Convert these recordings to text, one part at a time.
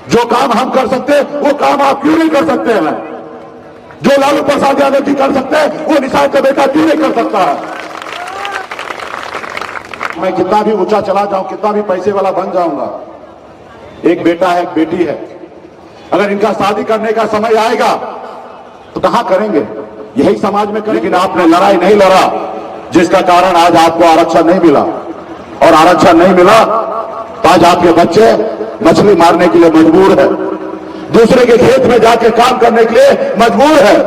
जो काम हम कर सकते हैं वो काम आप क्यों नहीं कर सकते हैं? जो लालू प्रसाद यादव जी कर सकते हैं वो निषाद का बेटा क्यों नहीं कर सकता है? मैं कितना भी ऊंचा चला जाऊं, कितना भी पैसे वाला बन जाऊंगा, एक बेटा है, एक बेटी है। अगर इनका शादी करने का समय आएगा तो कहां करेंगे? यही समाज में करेंगे। लेकिन आपने लड़ाई नहीं लड़ा, जिसका कारण आज आपको आरक्षण नहीं मिला। और आरक्षण नहीं मिला तो आज आपके बच्चे मछली मारने के लिए मजबूर है, दूसरे के खेत में जाके काम करने के लिए मजबूर है,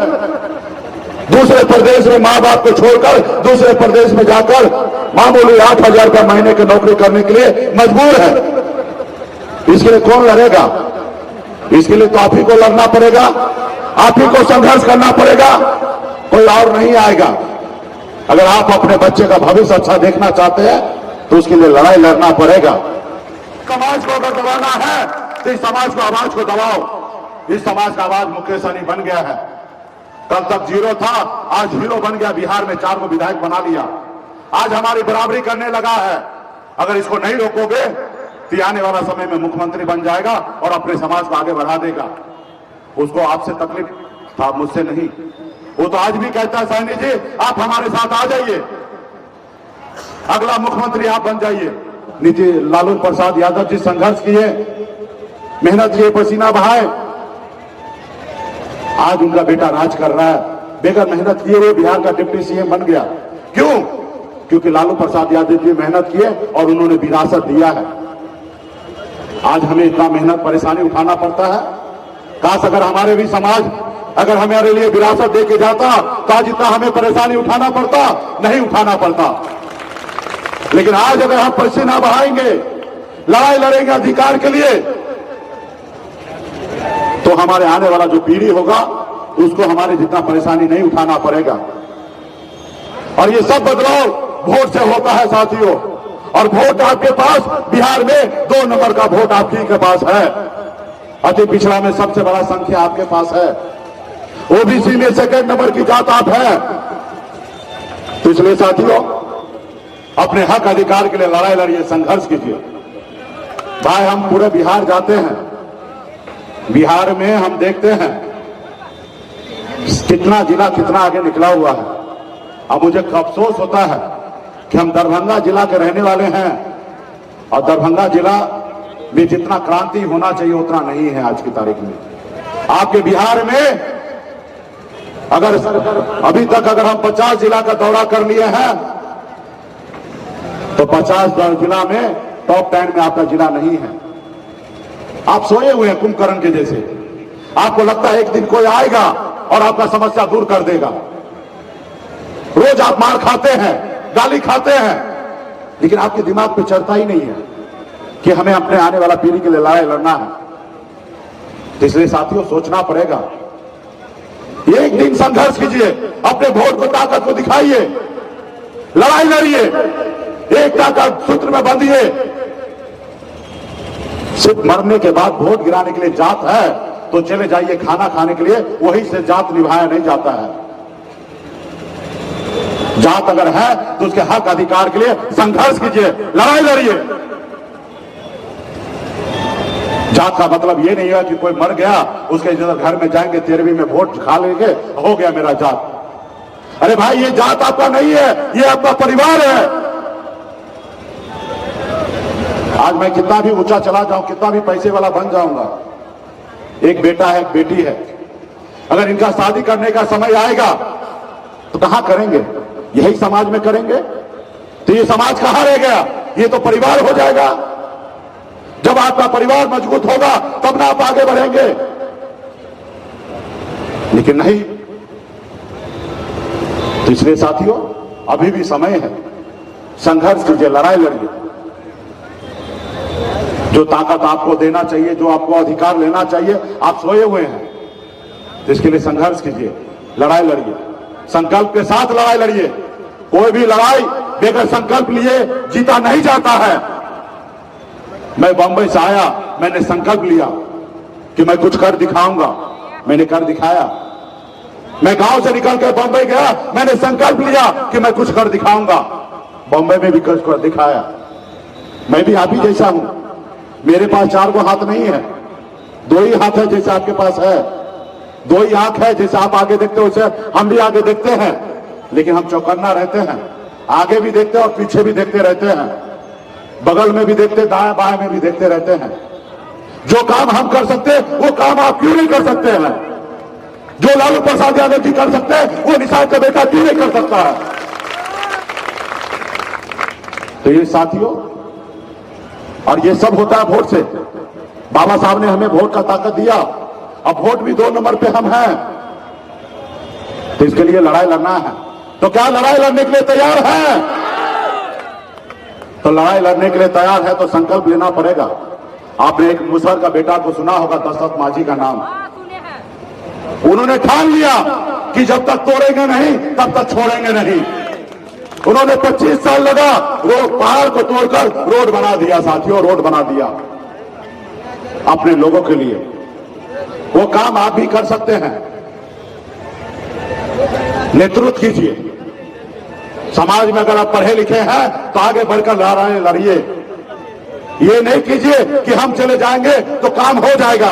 दूसरे प्रदेश में मां बाप को छोड़कर दूसरे प्रदेश में जाकर मामूली 8,000 रुपये महीने की नौकरी करने के लिए मजबूर है। इसके लिए कौन लड़ेगा? इसके लिए तो आप ही को लड़ना पड़ेगा, आप ही को संघर्ष करना पड़ेगा, कोई और नहीं आएगा। अगर आप अपने बच्चे का भविष्य अच्छा देखना चाहते हैं तो उसके लिए लड़ाई लड़ना पड़ेगा। समाज को अगर दबाना है तो इस समाज को आवाज को दबाओ। इस समाज का आवाज मुकेश सहनी बन गया है। कल तक जीरो था, आज हीरो बन गया। बिहार में 4 को विधायक बना लिया, आज हमारी बराबरी करने लगा है। अगर इसको नहीं रोकोगे तो आने वाला समय में मुख्यमंत्री बन जाएगा और अपने समाज को आगे बढ़ा देगा। उसको आपसे तकलीफ था, मुझसे नहीं। वो तो आज भी कहता है, सहनी जी आप हमारे साथ आ जाइए, अगला मुख्यमंत्री आप बन जाइए। लालू प्रसाद यादव जी संघर्ष किए, मेहनत किए, पसीना बहाए, आज उनका बेटा राज कर रहा है। बेगर मेहनत किए हुए बिहार का डिप्टी सीएम बन गया। क्यों? क्योंकि लालू प्रसाद यादव जी मेहनत किए और उन्होंने विरासत दिया है। आज हमें इतना मेहनत परेशानी उठाना पड़ता है। काश अगर हमारे भी समाज अगर हमारे लिए विरासत दे के जाता तो आज इतना हमें परेशानी उठाना पड़ता नहीं, उठाना पड़ता। लेकिन आज अगर हम पसीना बहाएंगे, लड़ाई लड़ेंगे अधिकार के लिए, तो हमारे आने वाला जो पीढ़ी होगा उसको हमारे जितना परेशानी नहीं उठाना पड़ेगा। और ये सब बदलाव वोट से होता है साथियों। और वोट आपके पास बिहार में 2 नंबर का वोट आपके के पास है। अति पिछड़ा में सबसे बड़ा संख्या आपके पास है। ओबीसी में 2nd नंबर की जात आप है। तो इसलिए साथियों अपने हक अधिकार के लिए लड़ाई लड़िए, संघर्ष कीजिए। भाई हम पूरे बिहार जाते हैं, बिहार में हम देखते हैं कितना जिला कितना आगे निकला हुआ है। अब मुझे अफसोस होता है कि हम दरभंगा जिला के रहने वाले हैं और दरभंगा जिला में जितना क्रांति होना चाहिए उतना नहीं है आज की तारीख में। आपके बिहार में अगर अभी तक अगर हम 50 जिला का दौरा कर लिए हैं तो 50 जिला में टॉप 10 में आपका जिला नहीं है। आप सोए हुए हैं कुंभकर्ण के जैसे। आपको लगता है एक दिन कोई आएगा और आपका समस्या दूर कर देगा। रोज आप मार खाते हैं, गाली खाते हैं, लेकिन आपके दिमाग पे चढ़ता ही नहीं है कि हमें अपने आने वाला पीढ़ी के लिए लड़ाई लड़ना है। तो इसलिए साथियों सोचना पड़ेगा। एक दिन संघर्ष कीजिए, अपने वोट को ताकत को दिखाइए, लड़ाई लड़िए, एकता का सूत्र में बंधिए। सिर्फ मरने के बाद वोट गिराने के लिए जात है तो चले जाइए खाना खाने के लिए, वहीं से जात निभाया नहीं जाता है। जात अगर है तो उसके हक अधिकार के लिए संघर्ष कीजिए, लड़ाई लड़िए। जात का मतलब ये नहीं है कि कोई मर गया उसके घर में जाएंगे 13वीं में वोट खा लेंगे, हो गया मेरा जात। अरे भाई ये जात आपका नहीं है, ये आपका परिवार है। आज मैं कितना भी ऊंचा चला जाऊं, कितना भी पैसे वाला बन जाऊंगा, एक बेटा है, एक बेटी है। अगर इनका शादी करने का समय आएगा तो कहां करेंगे? यही समाज में करेंगे। तो ये समाज कहां रह गया? ये तो परिवार हो जाएगा। जब आपका परिवार मजबूत होगा तब ना आप आगे बढ़ेंगे, लेकिन नहीं। तो इसलिए साथियों अभी भी समय है, संघर्ष कीजिए, लड़ाई लड़िए। जो ताकत आपको देना चाहिए, जो आपको अधिकार लेना चाहिए, आप सोए हुए हैं। तो इसके लिए संघर्ष कीजिए, लड़ाई लड़िए, संकल्प के साथ लड़ाई लड़िए। कोई भी लड़ाई बगैर संकल्प लिए जीता नहीं जाता है। मैं बंबई से आया, मैंने संकल्प लिया कि मैं कुछ कर दिखाऊंगा, मैंने कर दिखाया। मैं गांव से निकलकर बंबई गया, मैंने संकल्प लिया कि मैं कुछ कर दिखाऊंगा, बंबई में भी कुछ कर दिखाया। मैं भी आप ही जैसा हूं, मेरे पास 4 को हाथ नहीं है, दो ही हाथ है जैसे आपके पास है, दो ही आंख है जैसे आप आगे देखते हो वैसे हम भी आगे देखते हैं, लेकिन हम चौकन्ना रहते हैं, आगे भी देखते हैं और पीछे भी देखते रहते हैं, बगल में भी देखते, दाएं बाएं में भी देखते रहते हैं। जो काम हम कर सकते हैं वो काम आप क्यों नहीं कर सकते हैं? जो लालू प्रसाद यादव जी कर सकते हैं वो निषाद का बेटा क्यों नहीं कर सकता है? तो ये साथियों, और ये सब होता है वोट से। बाबा साहब ने हमें वोट का ताकत दिया, अब वोट भी 2 नंबर पे हम हैं, तो इसके लिए लड़ाई लड़ना है। तो क्या लड़ाई लड़ने के लिए तैयार है? तो लड़ाई लड़ने के लिए तैयार है तो संकल्प लेना पड़ेगा। आपने एक मुसहर का बेटा को सुना होगा, दशरथ मांझी का नाम। उन्होंने ठान लिया कि जब तक तोड़ेंगे नहीं तब तक छोड़ेंगे नहीं। उन्होंने 25 साल लगा, वो पहाड़ को तोड़कर रोड बना दिया साथियों, रोड बना दिया अपने लोगों के लिए। वो काम आप भी कर सकते हैं। नेतृत्व कीजिए। समाज में अगर आप पढ़े लिखे हैं तो आगे बढ़कर लड़ाई लड़िए। ये नहीं कीजिए कि हम चले जाएंगे तो काम हो जाएगा।